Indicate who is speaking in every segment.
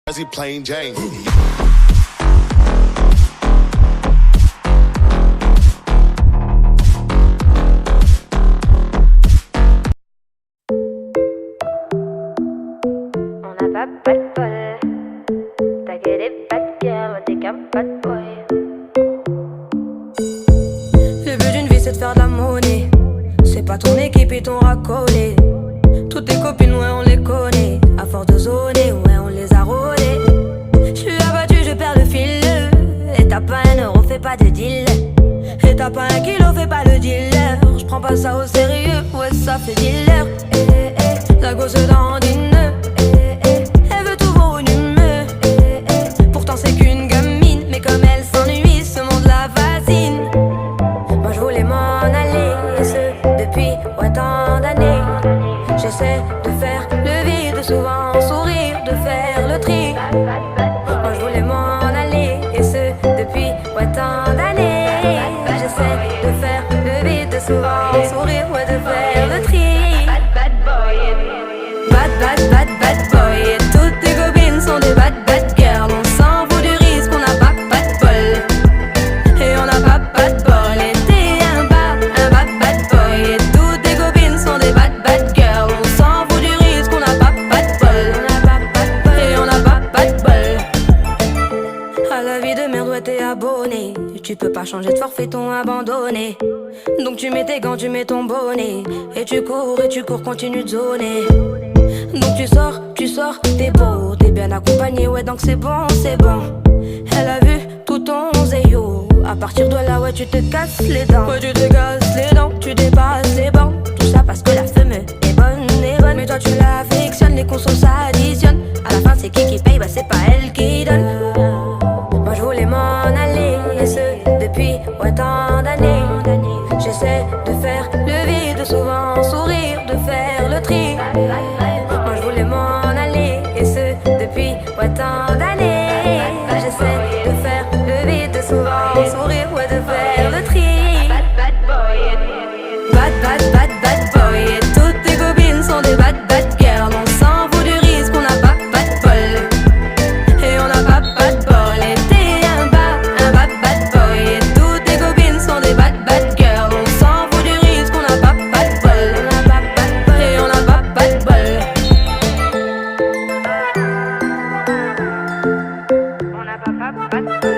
Speaker 1: Jazzy plain Jane.
Speaker 2: On n'a pas de bol. T'as que des bad girls, t'es qu'un bad boy.
Speaker 3: Le but d'une vie c'est de faire de la monnaie. C'est pas ton équipe et ton racolé. Toutes tes copines, ouais, on les connaît. À force de zoner, ouais, on les a rôlées. J'suis abattu, je perds le fil. Et t'as pas un euro, fais pas de deal. Et t'as pas un kilo, fais pas le dealer. J'prends pas ça au sérieux, ouais, ça fait dealer. La gosse dandine. Elle veut tout voir une humeur. Pourtant c'est qu'une gamine. Mais comme elle s'ennuie, ce monde la fascine. Moi je voulais m'en aller, et ce depuis tant d'années. J'essaie de faire le vide, souvent sourire, de faire le tri. Moi je voulais m'en aller, et ce depuis tant d'années. J'essaie de faire le vide, souvent sourire, ouais, de faire le tri. Bad boy, et toutes tes copines sont des bad girls. On s'en fout du risque, on n'a pas de bol. Et on n'a pas de bol, et t'es un bad boy. Et toutes tes copines sont des bad girls. On s'en fout du risque, on n'a pas de bol. Et on n'a pas de bol. À la vie de merde, ouais, t'es abonné. Tu peux pas changer de forfait, ton abandonné. Donc tu mets tes gants, tu mets ton bonnet. Et tu cours, continue de zoner. Donc tu sors, t'es beau, t'es bien accompagné, ouais, donc c'est bon. Elle a vu tout ton zéyo. À partir de là, ouais, tu te casses les dents. Ouais, tu te casses les dents, tu dépasses les bancs. Tout ça parce que la femme est bonne. Mais toi tu l'affectionnes, les consos s'additionnent. À la fin c'est qui paye, bah c'est pas elle qui donne. Moi je voulais m'en aller, et ce depuis tant d'années. J'essaie de faire le vide, souvent sourire, de faire le tri. Moi je voulais m'en aller, et ce depuis tant d'années. J'essaie de faire le vide, souvent sourire, ouais, de faire le tri. Bad boy, et toutes tes copines sont des bad girls. On s'en fout du risque, on n'a pas de bol. Et on n'a pas de bol, et t'es un bad boy. Et toutes tes copines sont des bad girls. On s'en fout du risque, on n'a pas de bol. Et on n'a pas de bol.
Speaker 2: On n'a pas de bol.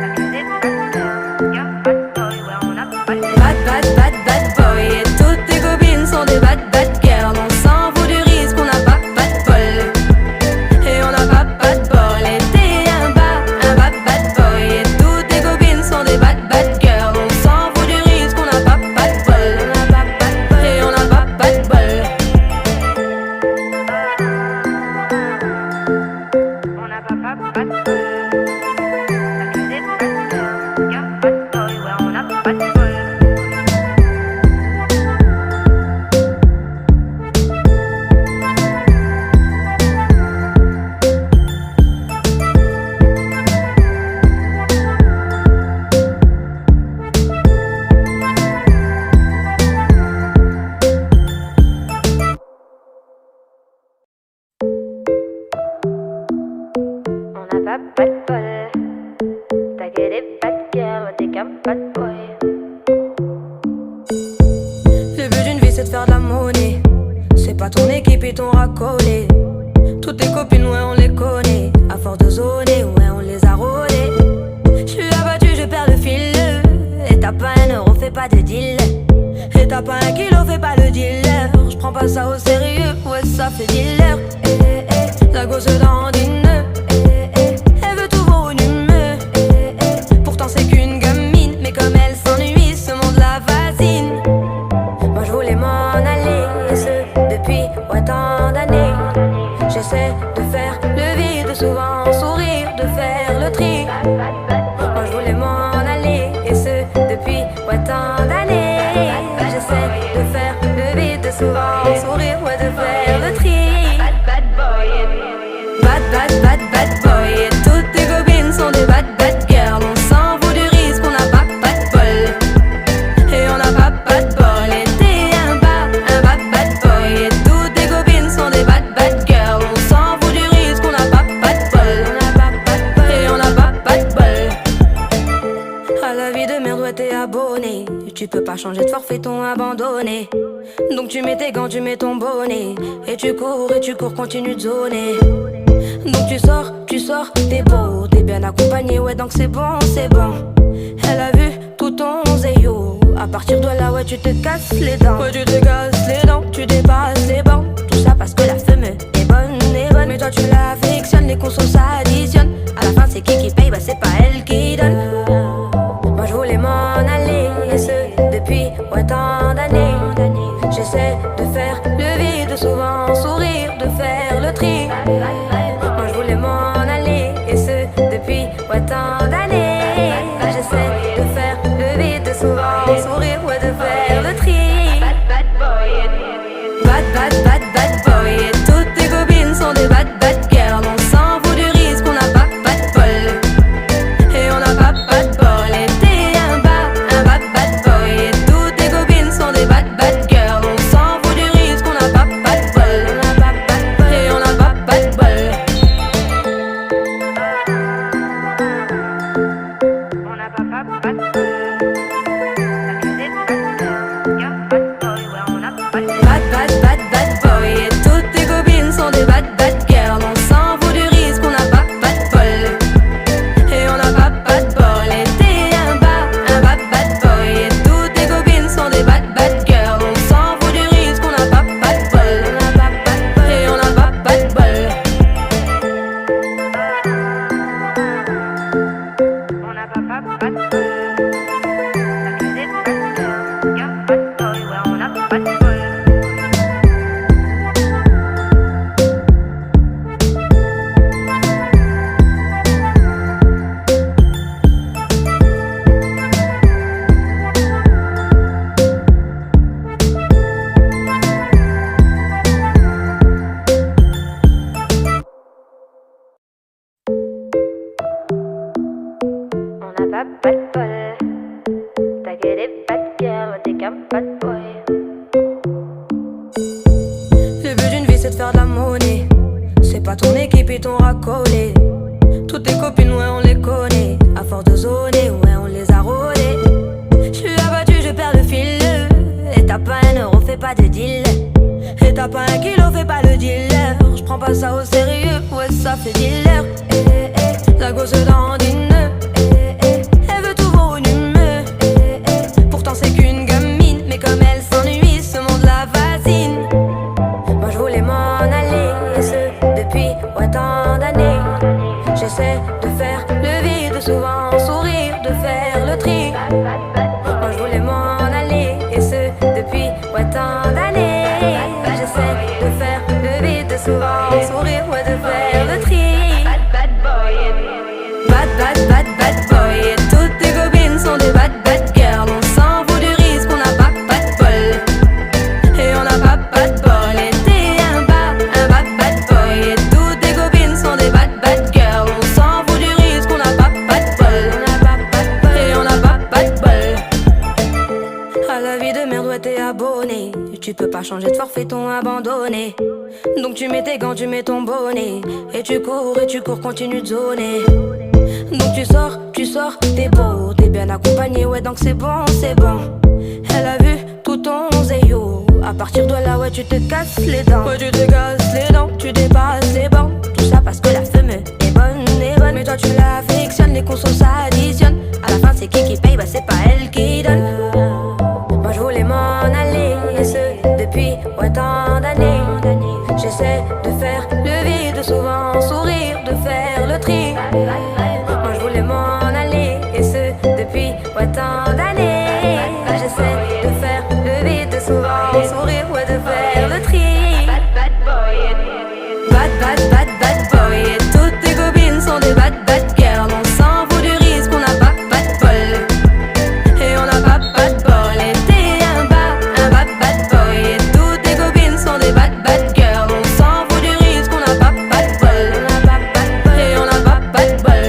Speaker 2: T'as que des bad girls, y'a bad boy, ouais, on n'a pas de bol.
Speaker 3: Bad boy, et toutes tes copines sont des bad girls. On s'en fout du risque, on n'a pas de bol. Et on n'a pas de bol, et t'es un bad boy. Et toutes tes copines sont des bad girls. On s'en fout du risque, on n'a pas de bol. Et on n'a pas de bol.
Speaker 2: On n'a pas de bol. T'as que des bad girls, y'a bad boy, ouais, on n'a pas de bol. On n'a pas de bol. T'as que des bad girls, t'es qu'un bad boy.
Speaker 3: Le but d'une vie c'est de faire de la monnaie. C'est pas ton équipe et ton racolé. Toutes tes copines, ouais, on les connaît. À force de zoner, ouais, on les a rôlées. J'suis abattu, je perds le fil. Et t'as pas un euro, fais pas de deal. Et t'as pas un kilo, fais pas le dealer. J'prends pas ça au sérieux, ouais, ça fait dealer. La gosse dandine. Elle veut tout voir une humeur. Pourtant c'est qu'une gamine. Mais comme elle s'ennuie, ce monde la fascine. Moi je voulais m'en aller, et ce depuis tant d'années. J'essaie de faire le vide, souvent sourire, de faire le tri. Moi je voulais m'en aller, et ce depuis tant d'années. J'essaie de faire le vide, souvent sourire, ouais, de faire le tri. Bad boy, et toutes tes copines sont des bad girls. On s'en fout du risque, on n'a pas de bol. Et on n'a pas de bol, et t'es un bad boy. Et toutes tes copines sont des bad girls. On s'en fout du risque, on n'a tu peux pas changer de forfait, t'ont abandonné. Donc tu mets tes gants, tu mets ton bonnet. Et tu cours, continue de zoner. Donc tu sors, t'es beau, t'es bien accompagné, ouais donc c'est bon, c'est bon. Elle a vu tout ton zéyo. À partir de là, ouais tu te casses les dents. Ouais tu te casses les dents, tu dépasses les bancs. Tout ça parce que la femme est bonne, mais toi tu l'affectionnes, les consos s'additionnent. À la fin c'est qui paye, bah c'est pas elle qui donne. Moi je voulais m'en aller, et ce depuis tant d'années. J'essaie de faire le vide, souvent sourire, de faire le tri. Moi je voulais m'en aller, et ce depuis tant d'années. J'essaie de faire le vide, souvent sourire, ouais de faire le tri. Bad boy, et toutes tes copines sont des bad girls. On s'en fout du risque, on n'a pas de bol. Et on n'a pas de bol, et t'es un bad boy. Et toutes tes copines sont des bad girls. On s'en fout du risque, on n'a pas de bol. Et on n'a pas de bol.
Speaker 2: On n'a pas de bol.
Speaker 3: Bad boy, et toutes tes copines sont des bad girls. On s'en fout du risque, on n'a pas de bol. Et on n'a pas de bol, et t'es un bad boy. Et toutes tes copines sont des bad girls. On s'en fout du risque, on n'a pas de bol. Et on n'a pas de bol.
Speaker 2: On n'a pas de bol. On n'a pas de bol. On n'a pas de bol. T'as que des bad girls, t'es qu'un bad boy.
Speaker 3: Le but d'une vie c'est de faire de la monnaie. C'est pas ton équipe et ton racolé. Toutes tes copines, ouais on les connaît. À force de zoner, ouais on les a rôlées. J'suis abattu, je perds le fil. Et t'as pas un euro, fais pas de deal. Et t'as pas un kilo, fais pas le dealer. J'prends pas ça au sérieux, ouais ça fait dealer. La gosse dandine. Elle veut tout volumineux. Pourtant c'est qu'une gamine, mais comme elle s'ennuie, ce monde la fascine. Moi je voulais m'en aller, et ce depuis tant d'années. J'essaie de faire le vide, souvent sourire, de faire le tri. Moi je voulais m'en aller, et ce depuis tant d'années. J'essaie de faire le vide, souvent sourire, ouais de faire le tri. Bad boy, et toutes tes copines sont des bad girls. On s'en fout du risque, on n'a pas de bol. Et on n'a pas de bol, et t'es un bad boy. Et toutes tes copines sont des bad girls. On s'en fout du risque, on n'a pas de bol. Et on n'a pas de bol. À la vie de merde, ouais t'es abonné. Tu peux pas changer de forfait, t'ont abandonné. Donc tu mets tes gants, tu mets ton bonnet. Et tu cours, continue de zoner. Donc tu sors, t'es beau, t'es bien accompagné, ouais donc c'est bon, c'est bon. Elle a vu tout ton zéyo. À partir de là, ouais tu te casses les dents. Ouais tu te casses les dents, tu dépasses les bancs. Tout ça parce que la femme est bonne, mais toi tu l'affectionnes, les consos s'additionnent. À la fin c'est qui paye, bah c'est pas elle qui donne. Moi je voulais m'en aller, et ce depuis tant d'années. J'essaie de faire le vide, souvent sourire, de faire le tri. Moi je voulais m'en aller, et ce depuis tant d'années. J'essaie de faire le vide, souvent sourire, ouais de faire le tri. Bad boy, et toutes tes copines sont des bad girls. On s'en fout du risque, on n'a pas de bol. Et on n'a pas de bol, et t'es un bad boy. Et toutes tes copines sont des bad girls. On s'en fout du risque, on n'a pas de bol. Et on n'a pas de bol.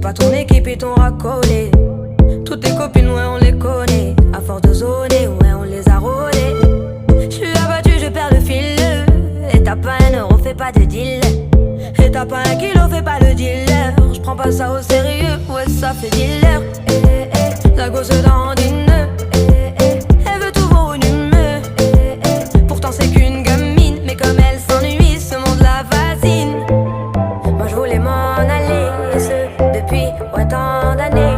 Speaker 3: pas ton équipe, ils t'ont racolé. Toutes tes copines, ouais, on les connaît. À force de zoner, ouais, on les a rôlées. J'suis abattu, je perds le fil. Et t'as pas un euro, fais pas de deal. Et t'as pas un kilo, fais pas le dealer. J'prends pas ça au sérieux, ouais, ça fait dealer. La gosse dandine. Elle veut tout volume. Pourtant c'est qu'une gamine, mais comme elle s'ennuie, ce monde la fascine. Moi je voulais m'en aller, et ce depuis tant d'années.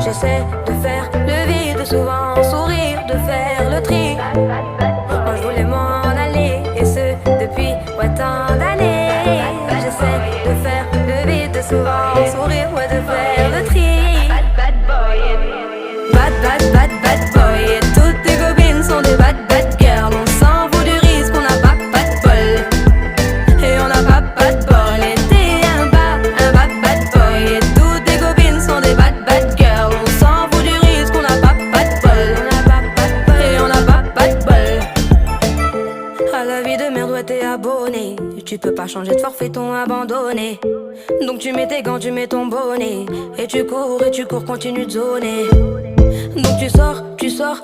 Speaker 3: J'essaie de faire le vide, souvent sourire, de faire le tri. Moi je voulais m'en aller, et ce depuis tant d'années. J'essaie de faire le vide, souvent sourire, ouais, de faire le tri. Bad boy, et toutes tes copines sont des bad girls. On s'en fout du risque, on n'a pas de bol. Et on n'a pas de bol. Et t'es un bad boy. Et toutes tes copines sont des bad girls. On s'en fout du risque, on n'a pas de bol. Et on n'a pas de bol. À la vie de merde, ouais, t'es abonné. Tu peux pas changer de forfait, t'ont abandonné. Donc tu mets tes gants, tu mets ton bonnet. Et tu cours, continue de zoner. Donc tu sors